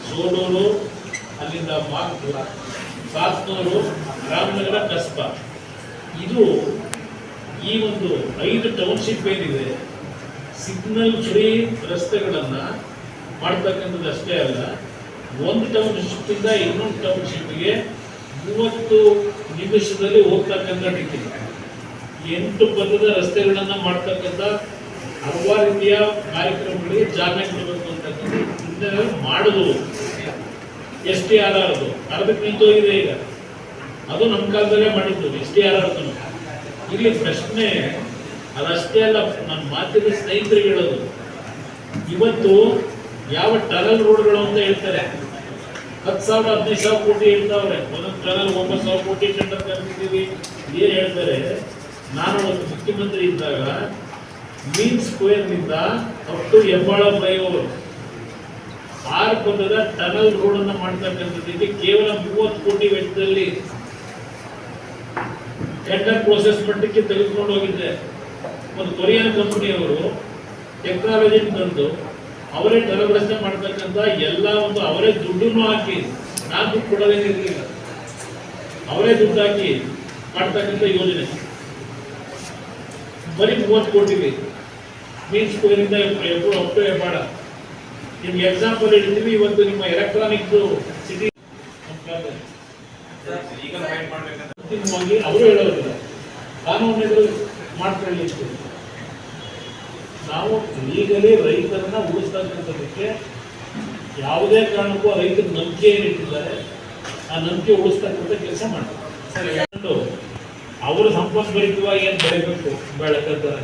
ಸೋಲೂರು, ಅಲ್ಲಿಂದ ಮಾಕ್ಲ, ಸಾತ್ನೂರು, ರಾಮನಗರ, ಕಸ್ಬಾ, ಇದು ಈ ಒಂದು 5 ಟೌನ್ಶಿಪ್ ಏನಿದೆ ಸಿಗ್ನಲ್ ಫ್ರೀ ರಸ್ತೆಗಳನ್ನು ಮಾಡ್ತಕ್ಕಂಥದ್ದು ಅಷ್ಟೇ ಅಲ್ಲ, ಒಂದು ಟೌನ್ಶಿಪ್ಪಿಂದ ಇನ್ನೊಂದು ಟೌನ್ಶಿಪ್ಗೆ 30 ನಿಮಿಷದಲ್ಲಿ ಹೋಗ್ತಕ್ಕಂಥದ್ದಿದೆ. 8 ಪಥದ ರಸ್ತೆಗಳನ್ನು ಮಾಡ್ತಕ್ಕಂಥ ಹಲವಾರು ರೀತಿಯ ಕಾರ್ಯಕ್ರಮಗಳಿಗೆ ಚಾಲನೆ ಕೊಡಬೇಕು ಅಂತಕ್ಕಂಥ ಮಾಡುದು. STRR ಅದು ಅರ್ಧಕ್ಕೆ ನಿಂತೋಗಿದೆ ಈಗ, ಅದು ನಮ್ಮ ಕಾಲದಲ್ಲೇ ಮಾಡಿದ್ದು STRR. ಇಲ್ಲಿ ಪ್ರಶ್ನೆ ಅದಷ್ಟೇ ಅಲ್ಲ, ನನ್ನ ಮಾತಿನ ಸ್ನೇಹಿತರಿಗೆ ಹೇಳೋದು, ಇವತ್ತು ಯಾವ ಟನಲ್ ರೋಡ್ಗಳು ಅಂತ ಹೇಳ್ತಾರೆ, 10,000 15,000 ಕೋಟಿ ಹೇಳ್ತಾವ್ರೆ, ಒಂದೊಂದು ಟನಲ್ 9,000 ಕೋಟಿ ಟೆಂಡರ್ ಕರೆದಿದ್ದೀವಿ. ಏನು ಹೇಳ್ತಾರೆ, ನಾನು ಒಂದು ಮುಖ್ಯಮಂತ್ರಿ ಇದ್ದಾಗ ಮೀನ್ ಸ್ಕ್ವೇರ್ನಿಂದ ಅಪ್ ಟು ಹೆಬ್ಬಾಳ ಫ್ಲೈಓವರ್ 6 ಪಥದ ಟನಲ್ ರೋಡ್ ಅನ್ನು ಮಾಡ್ತಕ್ಕಂಥದ್ದಕ್ಕೆ ಕೇವಲ 30 ಕೋಟಿ ವೆಚ್ಚದಲ್ಲಿ ಟೆಂಡರ್ ಪ್ರೋಸೆಸ್ ಮಟ್ಟಕ್ಕೆ ತೆಗೆದುಕೊಂಡು ಹೋಗಿದ್ದೆ. ಒಂದು ಕೊರಿಯನ್ ಕಂಪನಿಯವರು ಟೆಕ್ನಾಲಜಿ ತಂದು ಅವರೇ ಟನಲ್ ರಸ್ತೆ ಮಾಡ್ತಕ್ಕಂಥ ಎಲ್ಲ ಒಂದು ಅವರೇ ದುಡ್ಡನ್ನು ಹಾಕಿ, ನಾನು ದುಡ್ಡು ಕೊಡೋದೇನಿರಲಿಲ್ಲ, ಅವರೇ ದುಡ್ಡು ಹಾಕಿ ಮಾಡ್ತಕ್ಕಂಥ ಯೋಜನೆ ಬರೀ 30 ಕೋಟಿಗೆ ಮೀನ್ ಸ್ಕ್ವೇರಿಂದ ಅಪ್ ಟು ಹೆಬ್ಬಾಳ. ನಿಮ್ಗೆ ಎಕ್ಸಾಂಪಲ್ ಹೇಳ್ತೀವಿ, ಇವತ್ತು ನಿಮ್ಮ ಎಲೆಕ್ಟ್ರಾನಿಕ್ ಸಿಟಿ ಅಂತಿಮವಾಗಿ ಅವರು ಹೇಳೋದಿಲ್ಲ, ಕಾನೂನುಗಳು ಮಾಡ್ಕೊಳ್ಳಿಕ್ಕೆ. ನಾವು ಈಗಲೇ ರೈತರನ್ನ ಉಳಿಸ್ತಕ್ಕಂಥದ್ದಕ್ಕೆ ಯಾವುದೇ ಕಾರಣಕ್ಕೂ ರೈತರ ನಂಬಿಕೆ ಏನಿಟ್ಟಿದ್ದಾರೆ ಆ ನಂಬಿಕೆ ಉಳಿಸ್ತಕ್ಕಂಥ ಕೆಲಸ ಮಾಡ್ತಾರೆ. ಅವರು ಸಂಪದ್ಭರಿತವಾಗಿ ಏನು ಬೆಳಿಬೇಕು ಬೆಳಕಂತಾರೆ.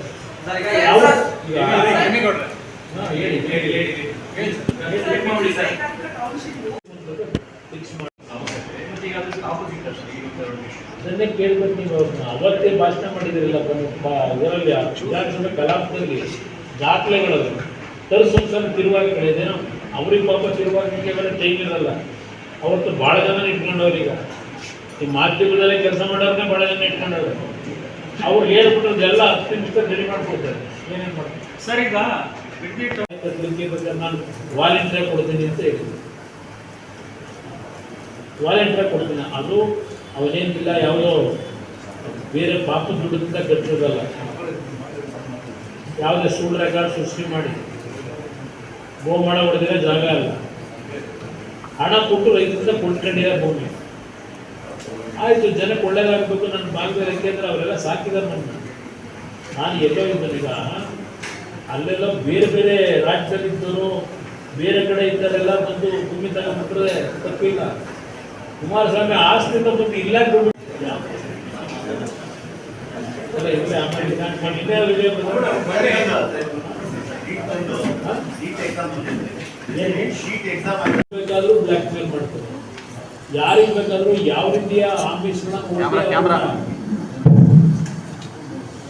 ಅದನ್ನೇ ಕೇಳ್ಬೇಕು. ನೀವು ಅವತ್ತೇ ಭಾಷಣ ಮಾಡಿದಿರಲ್ಲ ಇದರಲ್ಲಿ ವಿಧಾನಸಭೆ ಕಲಾಪದಲ್ಲಿ, ದಾಖಲೆಗಳು ತರಿಸೋದ್ಸಲ ತಿರುವಾಗಿಗಳೇನೋ ಅವ್ರಿಗೆ ಪಾಪ ತಿರುವಾಗಲಿಕ್ಕೆ ಬೇರೆ ಟೈಮ್ ಇರಲ್ಲ. ಅವತ್ತು ಭಾಳ ಜನ ಇಟ್ಕೊಂಡವ್ರೀಗ ಈ ಮಾಧ್ಯಮದಲ್ಲೇ ಕೆಲಸ ಮಾಡೋರನ್ನೇ ಭಾಳ ಜನ ಇಟ್ಕೊಂಡವ್ರೆ. ಅವ್ರು ಹೇಳ್ಬಿಟ್ಟು ಎಲ್ಲ 10 ನಿಮಿಷದಲ್ಲಿ ರೆಡಿ ಮಾಡ್ಕೊಡ್ತಾರೆ. ಏನೇನು ಮಾಡ್ತಾರೆ ಸರ್, ಈಗ ನಾನು ವಾಲಂಟಿಯರ್ ಕೊಡ್ತೀನಿ ಅಂತ ಹೇಳಿದ್ರು, ವಾಲಂಟಿಯರ್ ಕೊಡ್ತೀನಿ. ಅದು ಅವನೇನಿಲ್ಲ, ಯಾವುದೋ ಬೇರೆ ಪಾಪ ದುಡ್ಡಿಂದ ಕಟ್ಟಿರೋದಲ್ಲ, ಯಾವುದೇ ಸುಳ್ಳು ರೆಕಾರ್ಡ್ ಸೃಷ್ಟಿ ಮಾಡಿ ಗೋಮಾಳ ಹೊಡೆದಿರೋ ಜಾಗ ಅಲ್ಲ, ಹಣ ಕೊಟ್ಟು ರೈತರಿಂದ ಕೊಂಡ್ಕೊಂಡಿರೋ ಭೂಮಿ. ಆಯಿತು, ಜನಕ್ಕೆ ಒಳ್ಳೇದಾಗಬೇಕು ನನ್ನ ಭಾಗದಲ್ಲಿ, ಯಾಕೆಂದ್ರೆ ಅವರೆಲ್ಲ ಸಾಕಿದಾರೆ ನನ್ನ. ನಾನು ಎಲ್ಲೋ ಇದ್ದನೀಗ, ಅಲ್ಲೆಲ್ಲ ಬೇರೆ ಬೇರೆ ರಾಜ್ಯದಲ್ಲಿದ್ದವರು ಬೇರೆ ಕಡೆ ಇದ್ದಾರೆಲ್ಲ ಬಂದು ಭೂಮಿ ತಗೊಂಡ್ಬಿಟ್ರೆ ತಪ್ಪಿಲ್ಲ. ಕುಮಾರಸ್ವಾಮಿ ಆಸ್ತಿಯಿಂದ ಬಂದು ಇಲ್ಲ ಬೇಕಾದ್ರೂ ಬ್ಲ್ಯಾಕ್ ಮೇಲ್ ಮಾಡ್ತಾರೆ. ಯಾರಿಗೆ ಬೇಕಾದ್ರೂ ಯಾವ ರೀತಿಯ ಆಂಬಿಷನ್ನ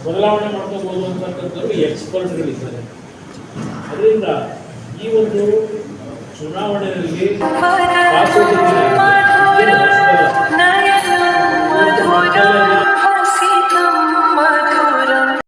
ಬದಲಾವಣೆ ಮಾಡ್ಕೋಬಹುದು ಅಂತಕ್ಕಂಥವ್ರು ಎಕ್ಸ್ಪರ್ಟ್ಗಳಿದ್ದಾರೆ. ಅದರಿಂದ ಈ ಒಂದು ಚುನಾವಣೆಯಲ್ಲಿ